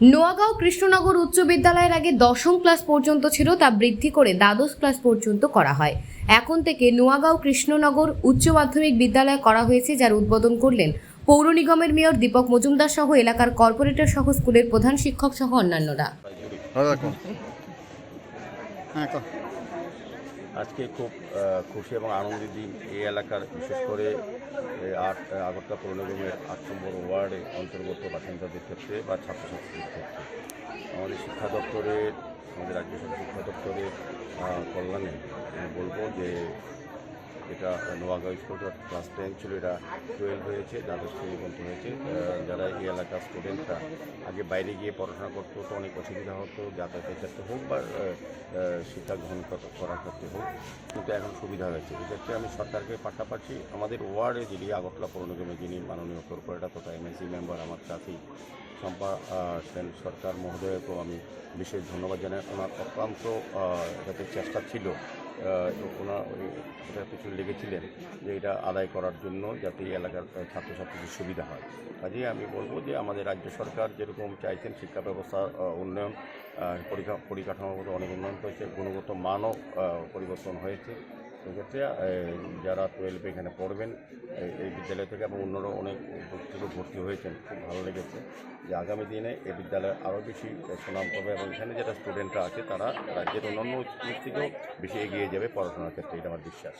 নোয়াগাঁও কৃষ্ণনগর উচ্চ বিদ্যালয়ের আগে দশম ক্লাস পর্যন্ত ছিল, তা বৃদ্ধি করে দ্বাদশ ক্লাস পর্যন্ত করা হয়। এখন থেকে নোয়াগাঁও কৃষ্ণনগর উচ্চ মাধ্যমিক বিদ্যালয় করা হয়েছে, যার উদ্বোধন করলেন পৌর নিগমের মেয়র দীপক মজুমদার সহ এলাকার কর্পোরেটর সহ স্কুলের প্রধান শিক্ষক সহ অন্যান্যরা। আজকে খুব খুশি এবং আনন্দের দিন। এই এলাকার বিশেষ করে আগরতলা পৌর নিগমের ৮ নম্বর ওয়ার্ডে অন্তর্গত বাসিন্দাদের ক্ষেত্রে বা ছাত্রছাত্রীদের ক্ষেত্রে আমাদের শিক্ষা দপ্তরের, আমাদের রাজ্য সরকার শিক্ষা দপ্তরের কল্যাণে আমি বলবো যে এটা নোয়াগাঁও স্কুল ক্লাস 10 ছিল, এটা 12 হয়েছে, দ্বাদশ শ্রেণী পর্যন্ত হয়েছে। যারা এই এলাকার স্টুডেন্টরা আগে বাইরে গিয়ে পড়াশোনা করতো, তো অনেক অসুবিধা হতো, যাতায়াতের ক্ষেত্রে হোক বা শিক্ষা গ্রহণ করার ক্ষেত্রে হোক, কিন্তু এখন সুবিধা হয়েছে। এক্ষেত্রে আমি সরকারকে পাশাপাশি আমাদের ওয়ার্ডে যিনি আগরতলা পৌর নিগমে যিনি মাননীয় কর্পোরেটর তথা এমএসি মেম্বার আমার সাথী শম্পা সেন সরকার মহোদয়কেও আমি বিশেষ ধন্যবাদ জানাই। ওনার অক্লান্ত যাতে চেষ্টা ছিল, ওনার ওটার পিছনে লেগেছিলেন যে এটা আদায় করার জন্য যাতে এই এলাকার ছাত্রছাত্রীদের সুবিধা হয়। কাজেই আমি বলবো যে আমাদের রাজ্য সরকার যেরকম চাইছেন শিক্ষা ব্যবস্থার উন্নয়ন, পরিকাঠামোগত অনেক উন্নয়ন হয়েছে, গুণগত মানও পরিবর্তন হয়েছে। সেক্ষেত্রে যারা 12 এখানে পড়বেন এই বিদ্যালয় থেকে এবং অন্যরা অনেক থেকে ভর্তি হয়েছেন, খুব ভালো লেগেছে যে আগামী দিনে এই বিদ্যালয় আরও বেশি সুনাম পাবে এবং এখানে যারা স্টুডেন্টরা আছে তারা রাজ্যের অন্যান্য স্কুল থেকেও বেশি এগিয়ে যাবে পড়াশোনার ক্ষেত্রে, এটা আমার বিশ্বাস।